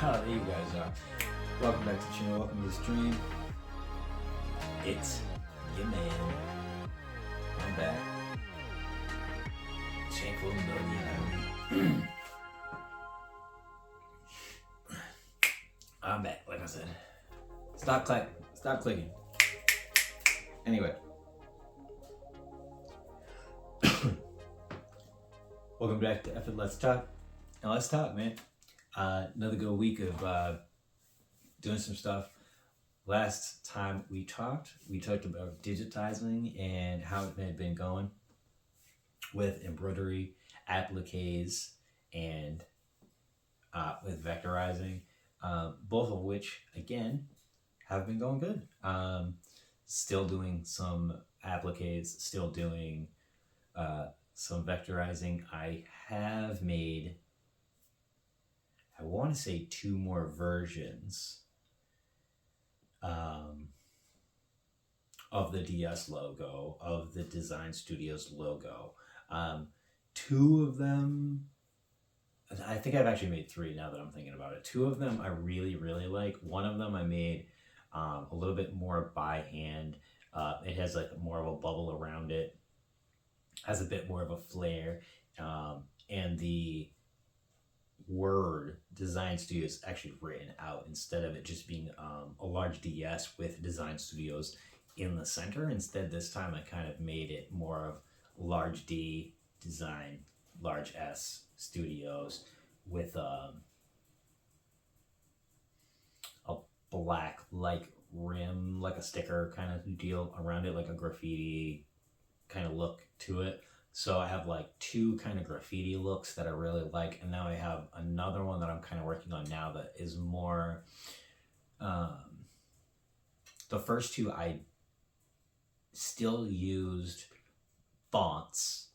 There you guys are. Welcome back to the channel. Welcome to the stream. It's your man. I'm back. Shameful million. I'm back, like I said. Stop clicking. Anyway. Welcome back to Evelyn Let's Talk. And let's talk, man. Another good week of doing some stuff. Last time we talked about digitizing and how it had been going with embroidery, appliques, and with vectorizing, both of which, again, have been going good. Still doing some appliques, still doing some vectorizing. I have made, I want to say 2 more versions of the DS logo, of the Design Studios logo. 2 of them, I think I've actually made 3 now that I'm thinking about it. 2 of them I really, really like. One of them I made a little bit more by hand. It has like more of a bubble around it, has a bit more of a flair, and the word Design Studios actually written out instead of it just being a large DS with Design Studios in the center. Instead, this time I kind of made it more of large D Design, large S Studios with a black like rim, like a sticker kind of deal around it, like a graffiti kind of look to it. So I have like 2 kind of graffiti looks that I really like, and now I have another one that I'm kind of working on now that is more, the first 2 I still used fonts,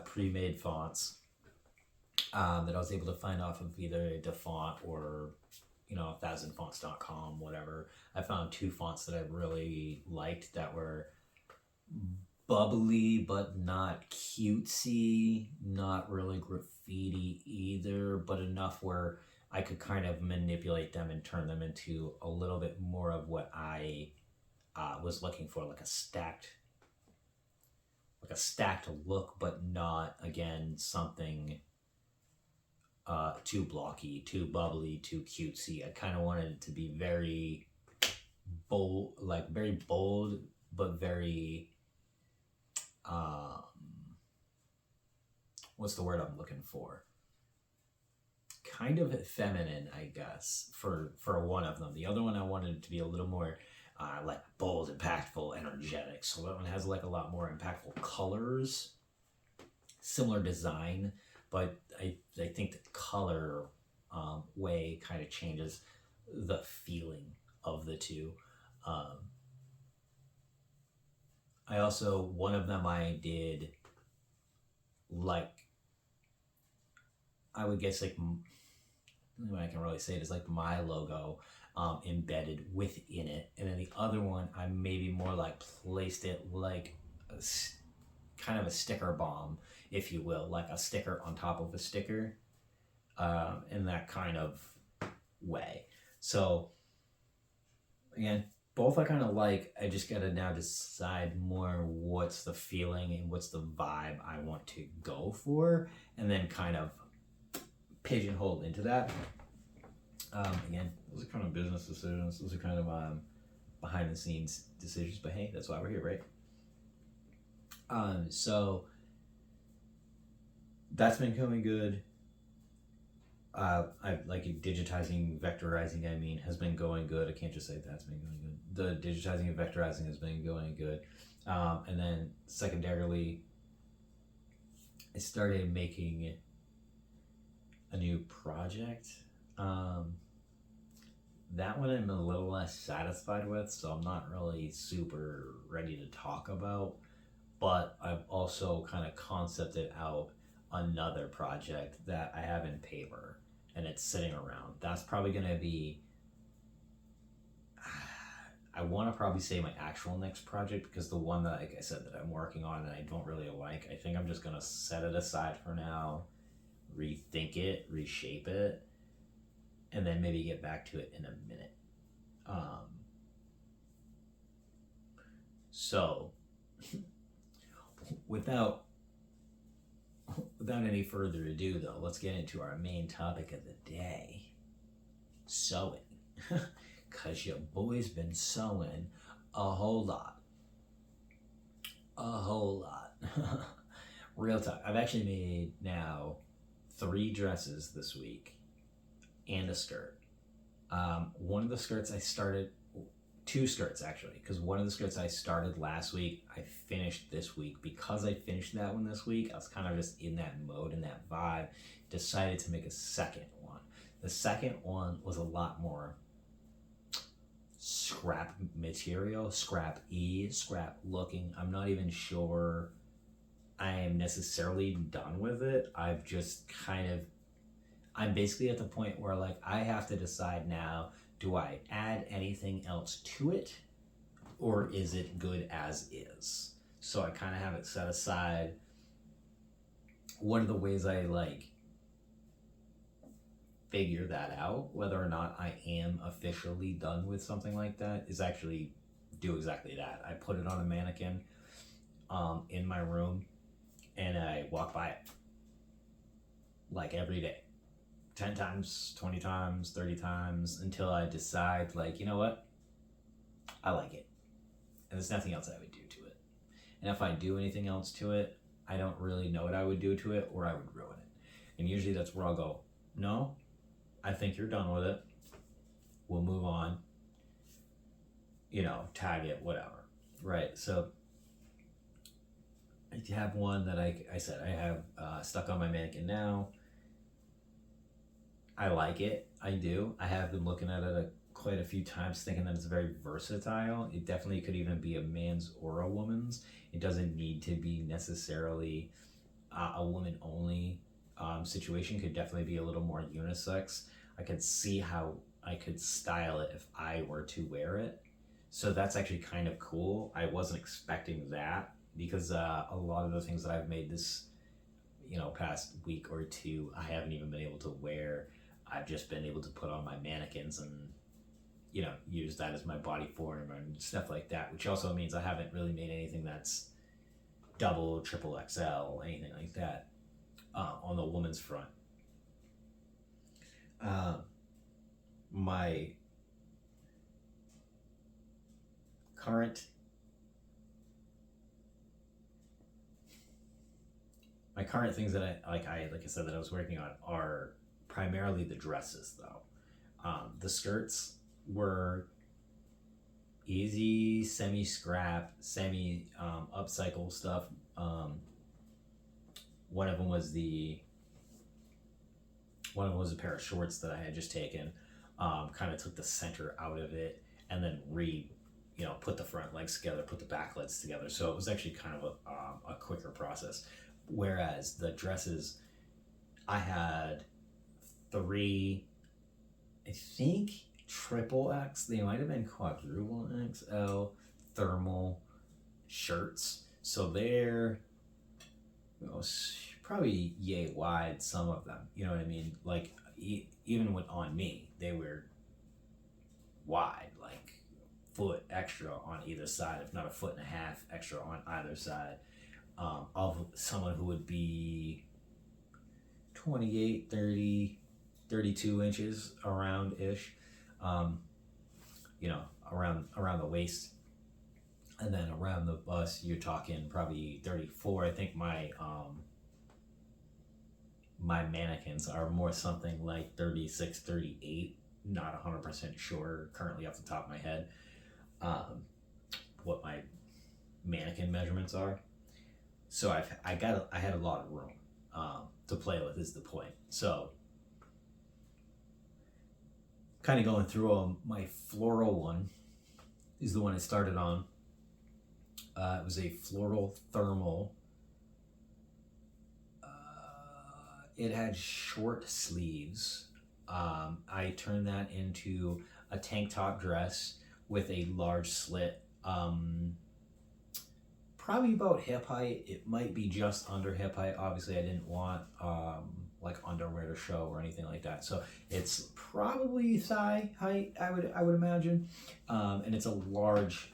pre-made fonts that I was able to find off of either DaFont or 1000fonts.com, whatever. I found 2 fonts that I really liked that were bubbly but not cutesy, not really graffiti either, but enough where I could kind of manipulate them and turn them into a little bit more of what I was looking for, like a stacked look, but not, again, something too blocky, too bubbly, too cutesy. I kind of wanted it to be very bold, but very what's the word I'm looking for? Kind of feminine, I guess, for one of them. The other one I wanted it to be a little more like bold, impactful, energetic. So that one has like a lot more impactful colors, similar design, but I think the color way kind of changes the feeling of the 2. I also, one of them I did like, I would guess like, the way I can really say it is like my logo embedded within it. And then the other one, I maybe more like placed it like kind of a sticker bomb, if you will, like a sticker on top of a sticker, in that kind of way. So again, both I kind of like. I just gotta now decide more what's the feeling and what's the vibe I want to go for, and then kind of pigeonhole into that. Again, those are kind of business decisions. Those are kind of behind the scenes decisions, but hey, that's why we're here, right? So that's been going good. I like digitizing, vectorizing, I mean, has been going good. I can't just say that's been going good. The digitizing and vectorizing has been going good. And then secondarily, I started making a new project. That one I'm a little less satisfied with, so I'm not really super ready to talk about. But I've also kind of concepted out another project that I have in paper, and it's sitting around. That's probably going to be, I want to probably say my actual next project, because the one that, like I said, that I'm working on and I don't really like, I think I'm just going to set it aside for now, rethink it, reshape it, and then maybe get back to it in a minute. So without any further ado, though, let's get into our main topic of the day: sewing. Cause your boy's been sewing a whole lot. Real talk. I've actually made now 3 dresses this week and a skirt. One of the skirts I started, 2 skirts actually, because one of the skirts I started last week, I finished this week. Because I finished that one this week, I was kind of just in that mode, in that vibe, decided to make a second one. The second one was a lot more scrap material, scrap looking. I'm not even sure I am necessarily done with it. I'm basically at the point where like I have to decide now, do I add anything else to it, or is it good as is? So I kind of have it set aside. One of the ways I like figure that out, whether or not I am officially done with something like that, is actually do exactly that. I put it on a mannequin in my room, and I walk by it like every day, 10 times, 20 times, 30 times, until I decide, like, you know what, I like it, and there's nothing else I would do to it. And if I do anything else to it, I don't really know what I would do to it, or I would ruin it. And usually that's where I'll go, no, I think you're done with it, we'll move on, tag it, whatever, right? So I have one that I said I have stuck on my mannequin now. I like it. I do. I have been looking at it quite a few times, thinking that it's very versatile. It definitely could even be a man's or a woman's. It doesn't need to be necessarily a woman only situation. Could definitely be a little more unisex. I could see how I could style it if I were to wear it. So that's actually kind of cool. I wasn't expecting that, because a lot of the things that I've made this past week or two, I haven't even been able to wear. I've just been able to put on my mannequins and use that as my body form and stuff like that, which also means I haven't really made anything that's double, triple XL, anything like that on the woman's front. My current things that I said that I was working on are primarily the dresses, though. The skirts were easy, semi-scrap, upcycle stuff. One of them was a pair of shorts that I had just taken. Kind of took the center out of it, and then put the front legs together, put the back legs together. So it was actually kind of a quicker process. Whereas the dresses, I had 3, I think, triple X, they might have been quadruple XL thermal shirts. So they're probably yay wide, some of them. You know what I mean? Like, even on me, they were wide, like foot extra on either side, if not a foot and a half extra on either side. Of someone who would be 28, 30, 32 inches around ish, around the waist, and then around the bust you're talking probably 34. I think my mannequins are more something like 36, 38. Not 100% sure currently off the top of my head what my mannequin measurements are. So I had a lot of room to play with, is the point. So kind of going through my floral one is the one I started on. It was a floral thermal. It had short sleeves. I turned that into a tank top dress with a large slit. Probably about hip height. It might be just under hip height. Obviously, I didn't want like underwear to show or anything like that. So it's probably thigh height, I would imagine, and it's a large.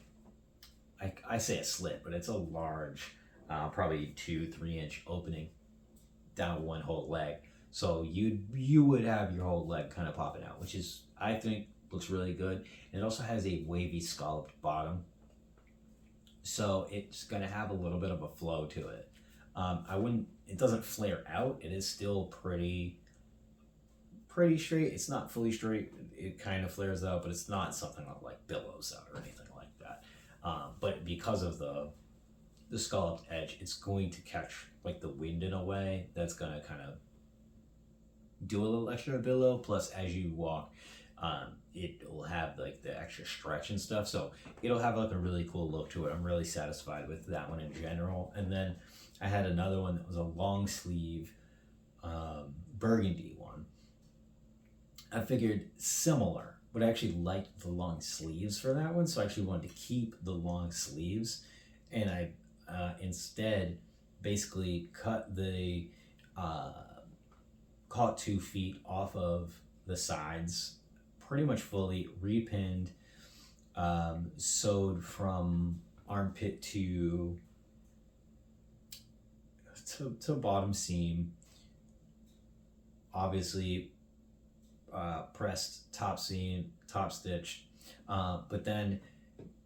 I say a slit, but it's a large, probably 2-3 inch opening down one whole leg. So you would have your whole leg kind of popping out, which is, I think, looks really good. And it also has a wavy scalloped bottom, so it's gonna have a little bit of a flow to it. I wouldn't. It doesn't flare out. It is still pretty straight. It's not fully straight. It kind of flares out, but it's not something that like billows out or anything like that. But because of the scalloped edge, it's going to catch like the wind in a way that's gonna kind of do a little extra billow. Plus, as you walk, it will have like the extra stretch and stuff, so it'll have like a really cool look to it. I'm really satisfied with that one in general. And then I had another one that was a long sleeve burgundy one. I figured similar, but I actually liked the long sleeves for that one, so I actually wanted to keep the long sleeves, and I instead basically cut the caught 2 feet off of the sides pretty much fully, repinned, sewed from armpit to bottom seam, obviously pressed top seam, top stitched, but then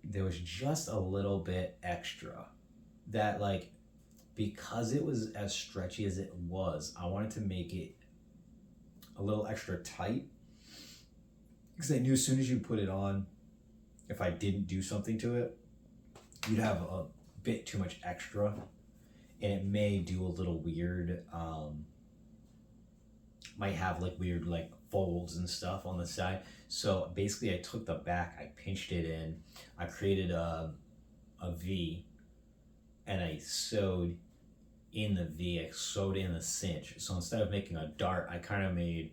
there was just a little bit extra that, like, because it was as stretchy as it was, I wanted to make it a little extra tight, because I knew as soon as you put it on, if I didn't do something to it, you'd have a bit too much extra, and it may do a little weird, might have like weird like folds and stuff on the side. So basically I took the back, I pinched it in, I created a V, and I sewed in the V, I sewed in the cinch. So instead of making a dart, I kind of made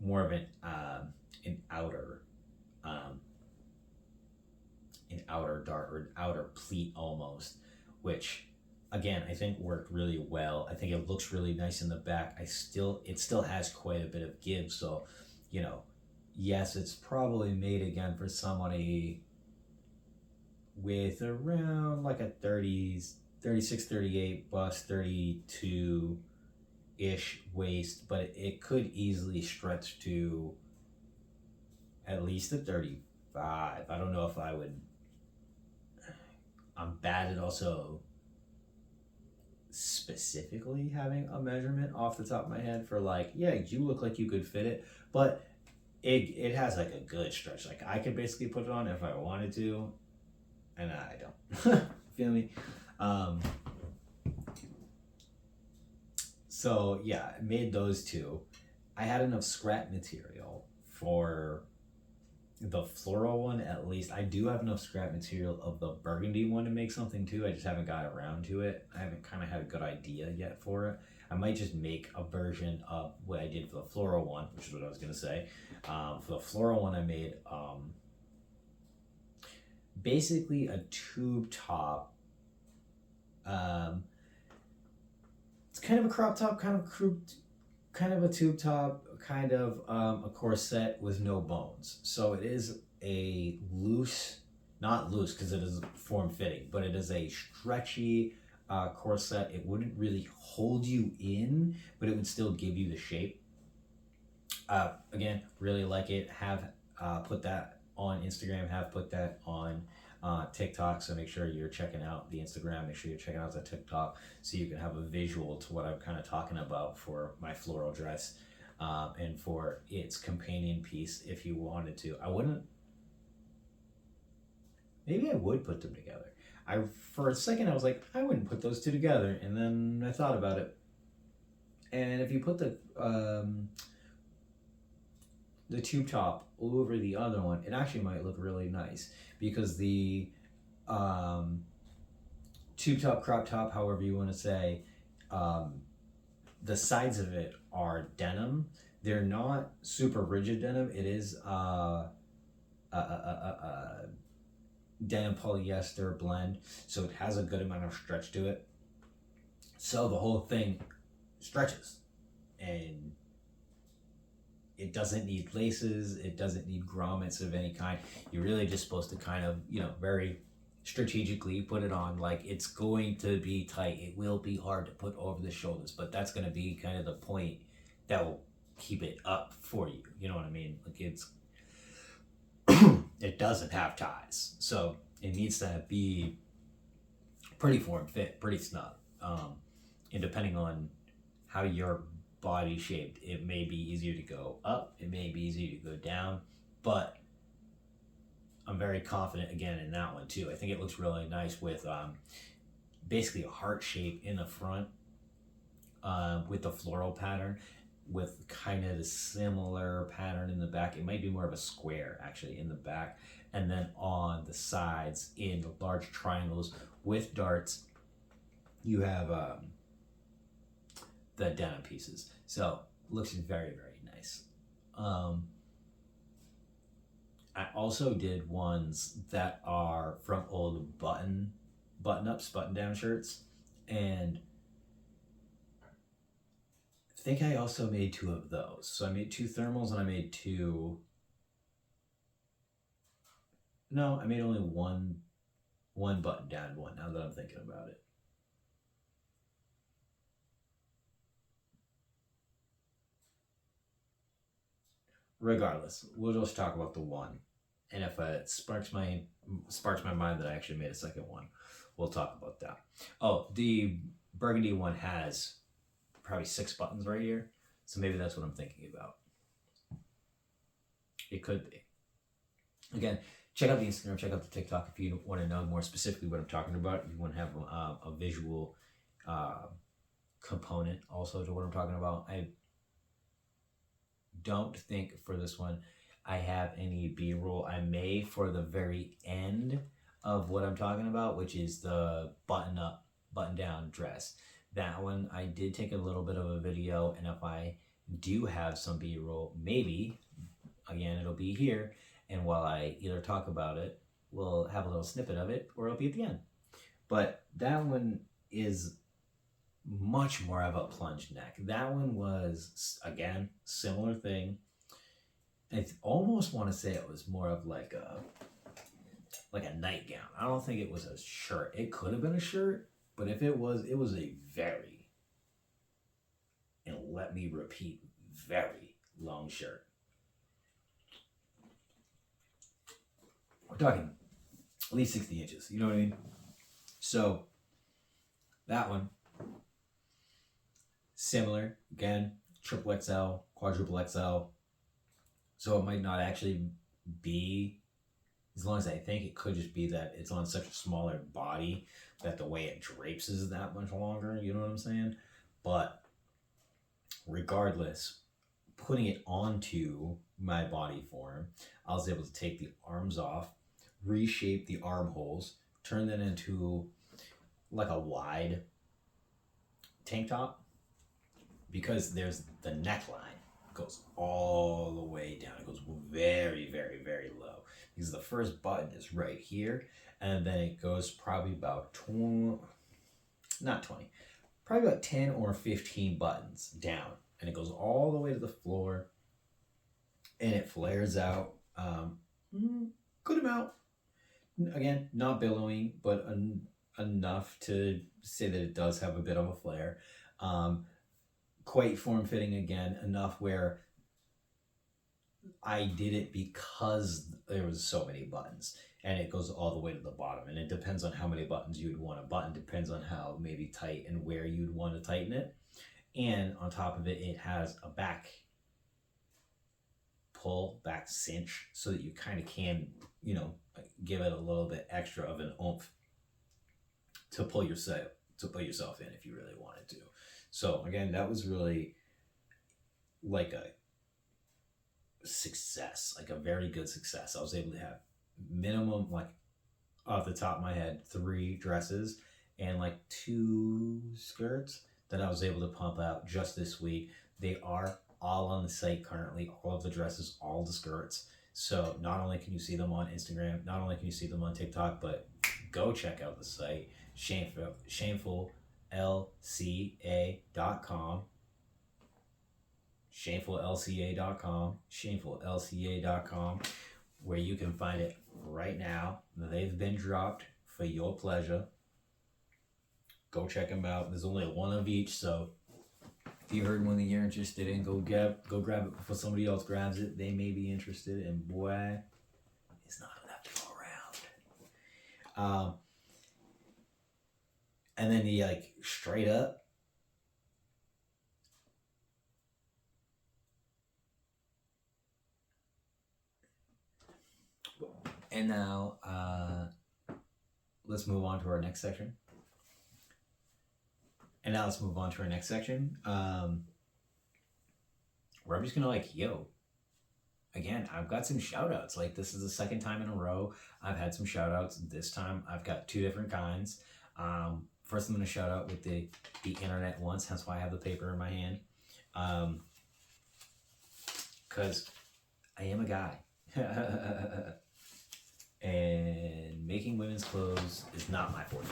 more of an outer dart, or an outer pleat almost, which again I think worked really well. I think it looks really nice in the back. It still has quite a bit of give, so yes, it's probably made again for somebody with around like a 30s 36 38 bust, 32 ish waist, but it could easily stretch to at least a 35. I don't know if I would. I'm bad at also specifically having a measurement off the top of my head for like, yeah, you look like you could fit it, but it has like a good stretch. Like I could basically put it on if I wanted to, and I don't. Feel me? So yeah, I made those two. I had enough scrap material for the floral one, at least. I do have enough scrap material of the burgundy one to make something too. I just haven't got around to it. I haven't kind of had a good idea yet for it. I might just make a version of what I did for the floral one, which is what I was gonna say. For the floral one, I made basically a tube top. It's kind of a crop top, kind of a tube top, kind of a corset with no bones. So it is a loose, not loose because it is form fitting, but it is a stretchy corset. It wouldn't really hold you in, but it would still give you the shape. Again, really like it. Have put that on Instagram, have put that on TikTok, so make sure you're checking out the Instagram, make sure you're checking out the TikTok, so you can have a visual to what I'm kind of talking about for my floral dress, and for its companion piece if you wanted to. Maybe I would put them together. For a second I was like, I wouldn't put those two together, and then I thought about it, and if you put the tube top over the other one, it actually might look really nice, because the tube top, crop top, however you want to say, the sides of it are denim. They're not super rigid denim. It is denim polyester blend, so it has a good amount of stretch to it. So the whole thing stretches. and it doesn't need laces, it doesn't need grommets of any kind. You're really just supposed to kind of, very strategically put it on. Like, it's going to be tight, it will be hard to put over the shoulders, but that's going to be kind of the point that will keep it up for you. You know what I mean? Like, it doesn't have ties, so it needs to be pretty form fit, pretty snug. And depending on how your body shaped, it may be easier to go up, it may be easier to go down, but I'm very confident again in that one too. I think it looks really nice with basically a heart shape in the front, with the floral pattern, with kind of the similar pattern in the back. It might be more of a square actually in the back, and then on the sides in the large triangles with darts, you have the denim pieces. So looks very, very nice. I also did ones that are from old button-ups, button-down shirts, and I think I also made 2 of those. So I made 2 thermals, and I made 2. No, I made only one button-down one. Now that I'm thinking about it. Regardless, we'll just talk about the one, and if it sparks my mind that I actually made a second one, we'll talk about that. Oh, the burgundy one has probably 6 buttons right here, so maybe that's what I'm thinking about. It could be. Again, check out the Instagram, check out the TikTok if you want to know more specifically what I'm talking about. If you want to have a visual component also to what I'm talking about. I don't think for this one I have any B-roll. I may for the very end of what I'm talking about, which is the button-up, button-down dress. That one I did take a little bit of a video, and if I do have some B-roll, maybe, again, it'll be here, and while I either talk about it, we'll have a little snippet of it, or it'll be at the end. But that one is much more of a plunge neck. That one was, again, similar thing. I almost want to say it was more of like a nightgown. I don't think it was a shirt. It could have been a shirt, but if it was a very, and let me repeat, very long shirt. We're talking at least 60 inches, you know what I mean? So that one, similar, again, triple XL, quadruple XL. So it might not actually be, as long as I think, it could just be that it's on such a smaller body that the way it drapes is that much longer, you know what I'm saying? But regardless, putting it onto my body form, I was able to take the arms off, reshape the armholes, turn that into like a wide tank top, because there's the neckline goes all the way down. It goes very, very, very low, because the first button is right here, and then it goes probably about 20, not 20, probably about 10 or 15 buttons down, and it goes all the way to the floor, and it flares out good amount. Again, not billowing, but enough to say that it does have a bit of a flare. Quite form-fitting again, enough where I did it because there was so many buttons, and it goes all the way to the bottom, and it depends on how many buttons you would want to button, depends on how maybe tight and where you'd want to tighten it. And on top of it, it has a back pull, back cinch, so that you kind of can, give it a little bit extra of an oomph to pull yourself in if you really wanted to. So again, that was really like a success, like a very good success. I was able to have minimum, like off the top of my head, 3 dresses and like 2 skirts that I was able to pump out just this week. They are all on the site currently, all of the dresses, all the skirts. So not only can you see them on Instagram, not only can you see them on TikTok, but go check out the site, shameful, LCA.com. shamefullca.com, shamefullca.com, where you can find it right now. They've been dropped for your pleasure. Go check them out. There's only one of each, so if you heard one that you're interested in, go grab it before somebody else grabs it. They may be interested, and boy, it's not enough to go around. And then you like straight up. And now let's move on to our next section. Where I'm just gonna like, again, I've got some shout outs. Like, this is the second time in a row I've had some shout outs. This time I've got two different kinds. First, I'm gonna shout out with the internet ones, hence why I have the paper in my hand. Because I am a guy. And making women's clothes is not my forte.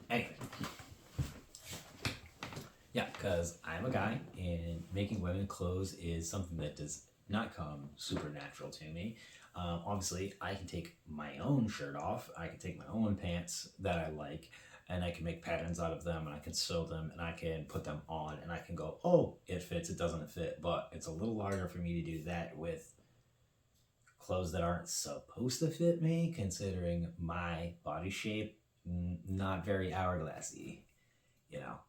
Anyway. Yeah, because I'm a guy, and making women clothes is something that does not come super natural to me. Obviously, I can take my own shirt off, I can take my own pants that I like, and I can make patterns out of them, and I can sew them, and I can put them on, and I can go, oh, it fits, it doesn't fit. But it's a little harder for me to do that with clothes that aren't supposed to fit me, considering my body shape, not very hourglassy.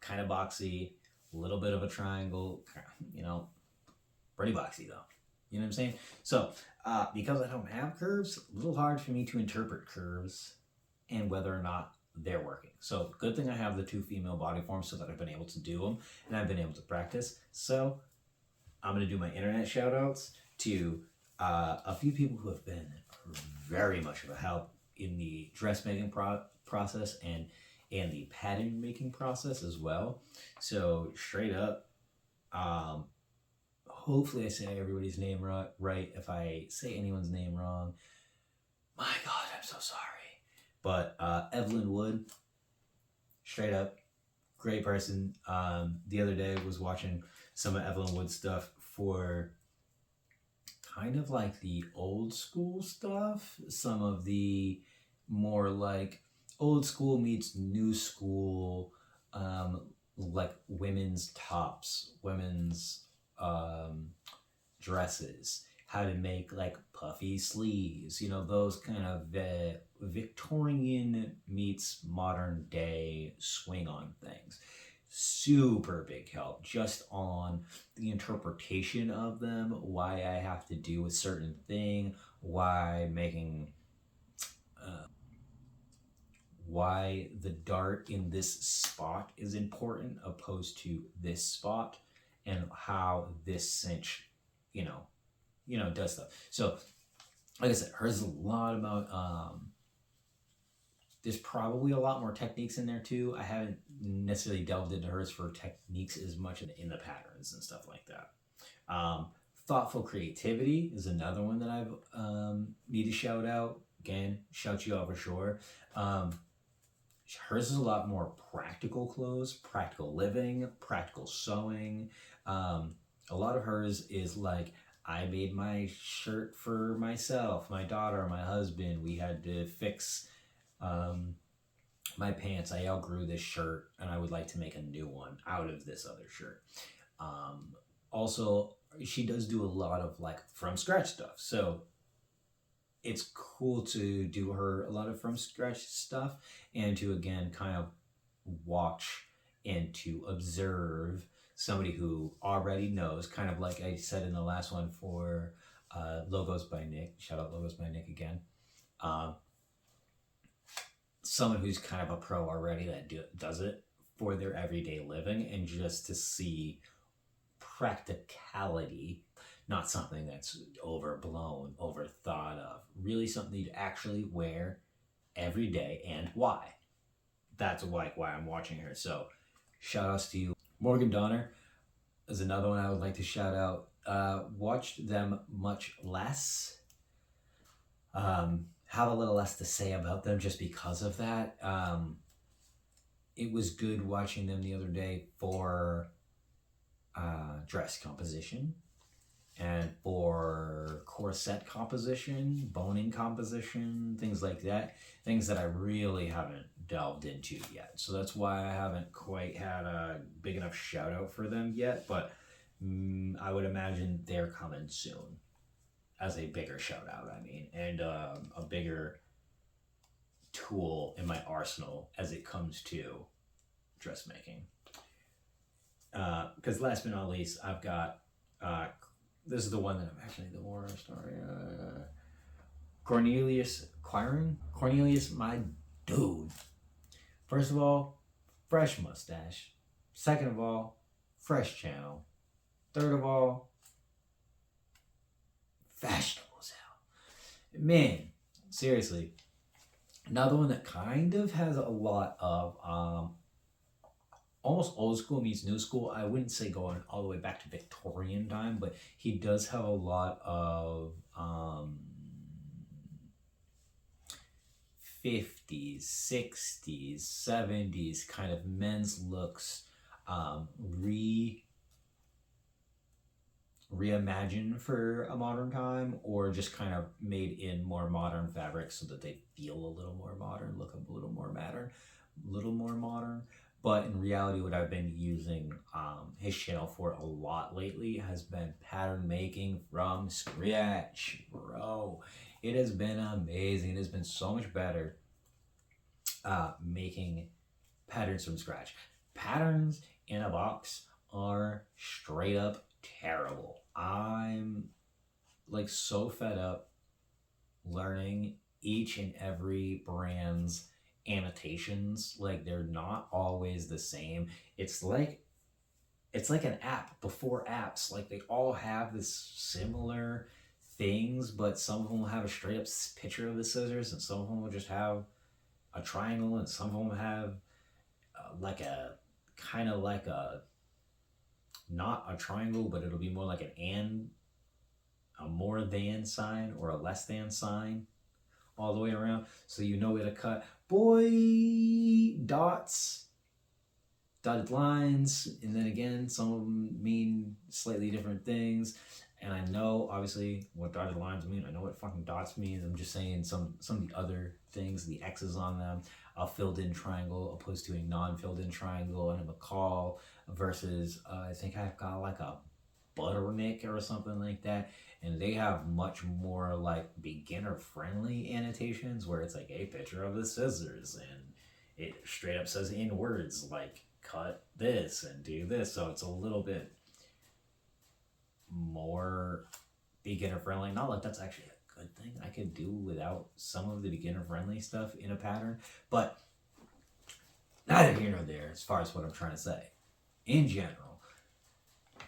Kind of boxy, a little bit of a triangle, pretty boxy though. You know what I'm saying? So, because I don't have curves, a little hard for me to interpret curves and whether or not they're working. So, good thing I have the two female body forms so that I've been able to do them and I've been able to practice. So, I'm going to do my internet shout outs to a few people who have been very much of a help in the dressmaking process and the pattern making process as well. So straight up, hopefully I say everybody's name right. If I say anyone's name wrong, my God, I'm so sorry. But Evelyn Wood, straight up, great person. The other day I was watching some of Evelyn Wood stuff for kind of like the old school stuff, some of the more like old school meets new school, like women's tops, women's dresses, how to make like puffy sleeves, those kind of Victorian meets modern day swing on things. Super big help just on the interpretation of them, why I have to do a certain thing, why the dart in this spot is important opposed to this spot, and how this cinch, does stuff. So, like I said, hers is a lot about, there's probably a lot more techniques in there too. I haven't necessarily delved into hers for techniques as much in the patterns and stuff like that. Thoughtful creativity is another one that I've need to shout out. Again, shout you out for sure. Hers is a lot more practical clothes, practical living, practical sewing. A lot of hers is like, I made my shirt for myself, my daughter, my husband. We had to fix my pants. I outgrew this shirt and I would like to make a new one out of this other shirt. Also, she does do a lot of like from scratch stuff. So it's cool to do a lot of from scratch stuff and to again kind of watch and to observe somebody who already knows, kind of like I said in the last one for Logos by Nick. Shout out Logos by Nick again. Someone who's kind of a pro already that does it for their everyday living, and just to see practicality, not something that's overblown, overthought of, really something you'd actually wear every day and why. That's like why I'm watching her. So shout outs to you. Morgan Donner is another one I would like to shout out. Watched them much less. Have a little less to say about them just because of that. It was good watching them the other day for dress composition and for corset composition, boning composition, things like that. Things that I really haven't delved into yet. So that's why I haven't quite had a big enough shout out for them yet, but I would imagine they're coming soon as a bigger shout out, I mean, and a bigger tool in my arsenal as it comes to dressmaking. Because last but not least, I've got this is the one that I'm actually the more story. Cornelius Quiring. Cornelius, my dude. First of all, fresh mustache. Second of all, fresh channel. Third of all, fashionable as hell. Man, seriously. Another one that kind of has a lot of almost old school meets new school. I wouldn't say going all the way back to Victorian time, but he does have a lot of 50s, 60s, 70s kind of men's looks reimagined for a modern time, or just kind of made in more modern fabrics so that they feel a little more modern, look a little more modern. But in reality, what I've been using his channel for a lot lately has been pattern making from scratch, bro. It has been amazing. It has been so much better making patterns from scratch. Patterns in a box are straight up terrible. I'm like so fed up learning each and every brand's annotations. Like, they're not always the same. It's like an app before apps. Like, they all have this similar things, but some of them will have a straight up picture of the scissors, and some of them will just have a triangle, and some of them have like a kind of like a not a triangle, but it'll be more like a more than sign or a less than sign all the way around, so you know where to cut. Boy, dots, dotted lines, and then again, some of them mean slightly different things. And I know, obviously, what dotted lines mean. I know what fucking dots mean. I'm just saying some of the other things, the X's on them, a filled-in triangle opposed to a non-filled-in triangle, and a McCall versus, I think I've got like a Butternick or something like that. And they have much more like beginner-friendly annotations where it's like a picture of the scissors, and it straight up says in words like cut this and do this. So it's a little bit more beginner friendly. Not like that's actually a good thing. I could do without some of the beginner friendly stuff in a pattern, but neither here nor there as far as what I'm trying to say. In general,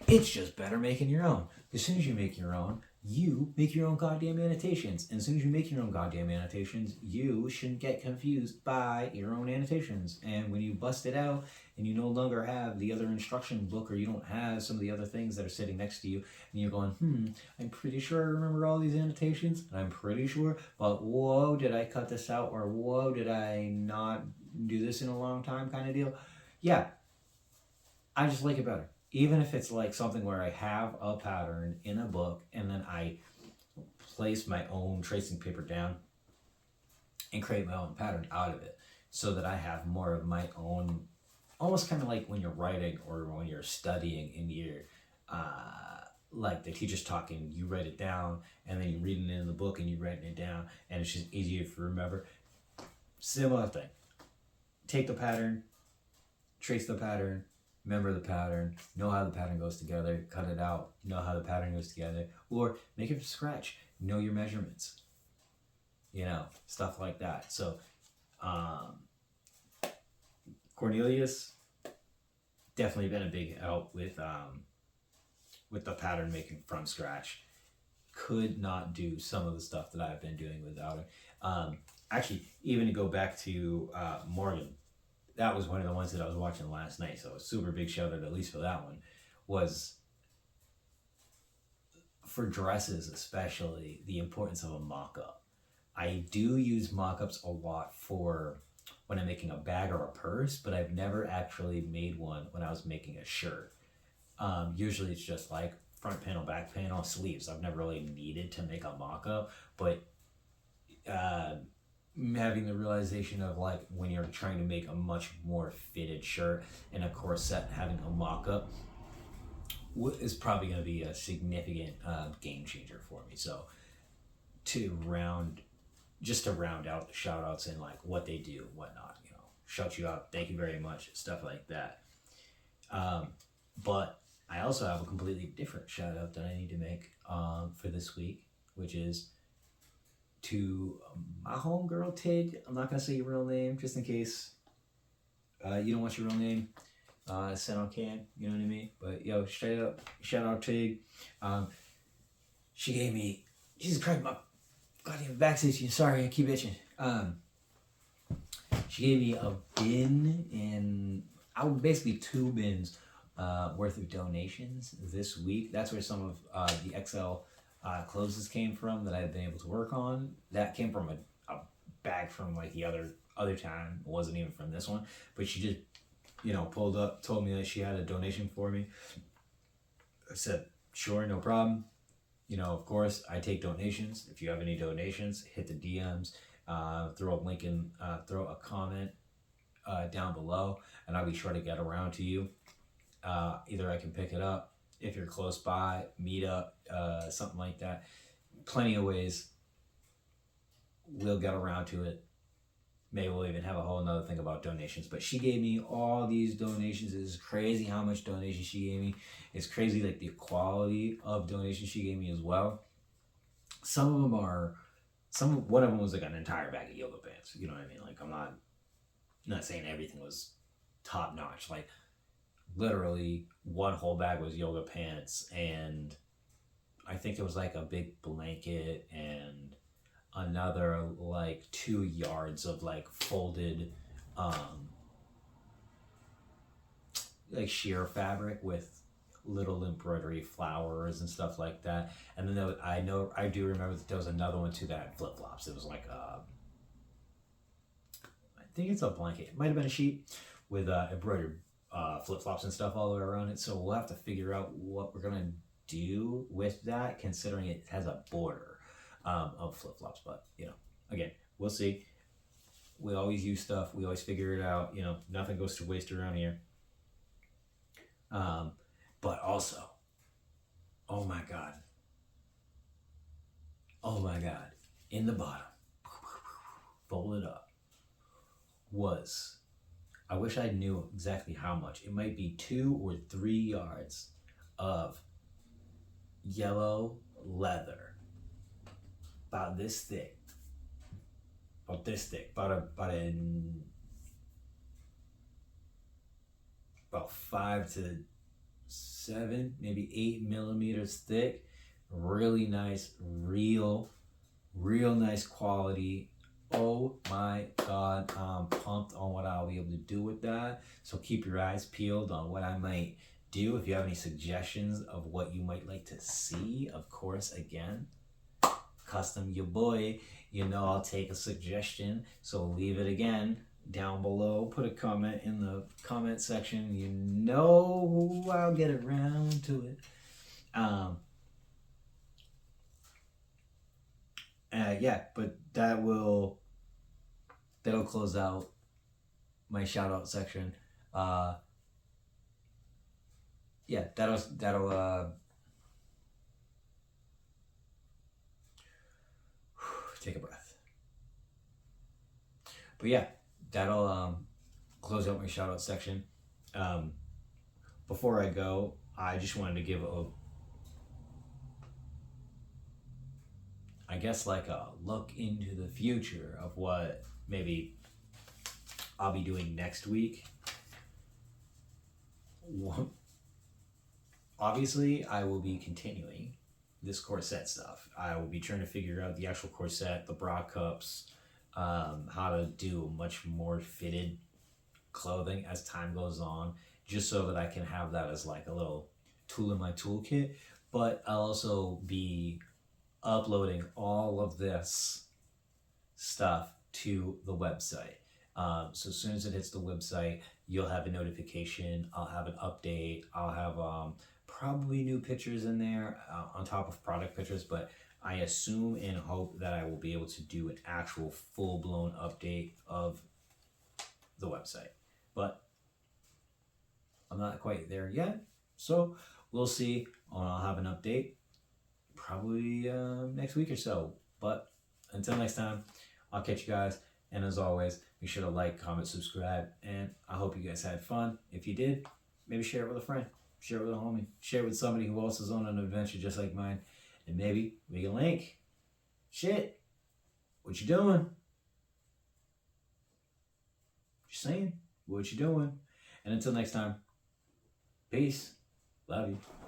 it's just better making your own. As soon as you make your own, you make your own goddamn annotations. And as soon as you make your own goddamn annotations, you shouldn't get confused by your own annotations. And when you bust it out and you no longer have the other instruction book, or you don't have some of the other things that are sitting next to you, and you're going, I'm pretty sure I remember all these annotations, and I'm pretty sure, but whoa, did I cut this out? Or whoa, did I not do this in a long time kind of deal? Yeah, I just like it better. Even if it's like something where I have a pattern in a book and then I place my own tracing paper down and create my own pattern out of it, so that I have more of my own, almost kind of like when you're writing or when you're studying in your, like the teacher's talking, you write it down and then you're reading it in the book and you're writing it down, and it's just easier to remember. Similar thing. Take the pattern, trace the pattern, remember the pattern, know how the pattern goes together, cut it out, know how the pattern goes together, or make it from scratch, know your measurements, stuff like that. So Cornelius definitely been a big help with the pattern making from scratch. Could not do some of the stuff that I've been doing without it. actually, even to go back to Morgan, that was one of the ones that I was watching last night. So a super big shout out, at least for that one, was for dresses, especially the importance of a mock-up. I do use mock-ups a lot for when I'm making a bag or a purse, but I've never actually made one when I was making a shirt. Usually it's just like front panel, back panel, sleeves. I've never really needed to make a mock-up, but uh, having the realization of like when you're trying to make a much more fitted shirt and a corset, having a mock-up is probably going to be a significant game changer for me. So to round out the shout outs and like what they do, whatnot, shout you out, thank you very much, stuff like that. But I also have a completely different shout out that I need to make for this week, which is to my homegirl Tig. I'm not going to say your real name just in case you don't want your real name sent on cam, you know what I mean? But yo, straight up, shout out Tig. She gave me, Jesus Christ, my goddamn back's itching. Sorry, I keep itching. She gave me a bin and basically 2 bins worth of donations this week. That's where some of the XL clothes came from that I've been able to work on. That came from a bag from like the other time. It wasn't even from this one, but she just pulled up, told me that she had a donation for me. I said, sure, no problem. Of course, I take donations. If you have any donations, hit the DMs, throw a link in, throw a comment down below, and I'll be sure to get around to you. Either I can pick it up if you're close by, meet up, something like that. Plenty of ways. We'll get around to it. Maybe we'll even have a whole nother thing about donations. But she gave me all these donations. It's crazy how much donations she gave me. It's crazy like the quality of donations she gave me as well. One of them was like an entire bag of yoga pants. You know what I mean? Like I'm not saying everything was top notch. Like literally one whole bag was yoga pants, and I think it was like a big blanket and another like 2 yards of like folded like sheer fabric with little embroidery flowers and stuff like that. And then I do remember that there was another one too that had flip-flops. It was like I think it's a blanket, it might have been a sheet with embroidered flip-flops and stuff all the way around it. So we'll have to figure out what we're gonna do with that, considering it has a border of flip-flops. But again, we'll see. We always use stuff, we always figure it out. Nothing goes to waste around here. But also, oh my god, in the bottom, folded up, was, I wish I knew exactly how much, it might be 2 or 3 yards of yellow leather, about this thick, about 5 to 7, maybe 8 millimeters thick. Really nice, real nice quality. Oh my god, I'm pumped on what I'll be able to do with that. So keep your eyes peeled on what I might do. If you have any suggestions of what you might like to see, of course, again, custom your boy, I'll take a suggestion. So leave it again down below, put a comment in the comment section. I'll get around to it. But that'll close out my shout out section. That'll take a breath. But yeah, that'll close out my shout out section. Before I go, I just wanted to give a look into the future of what maybe I'll be doing next week. Obviously, I will be continuing this corset stuff. I will be trying to figure out the actual corset, the bra cups, how to do much more fitted clothing as time goes on, just so that I can have that as like a little tool in my toolkit. But I'll also be uploading all of this stuff to the website. So as soon as it hits the website, you'll have a notification. I'll have an update. I'll have probably new pictures in there on top of product pictures, but I assume and hope that I will be able to do an actual full-blown update of the website. But I'm not quite there yet, so we'll see. I'll have an update probably next week or so. But until next time, I'll catch you guys. And as always, be sure to like, comment, subscribe. And I hope you guys had fun. If you did, maybe share it with a friend. Share it with a homie. Share it with somebody who else is on an adventure just like mine. And maybe we can link. Shit. What you doing? Just saying. What you doing? And until next time, peace. Love you.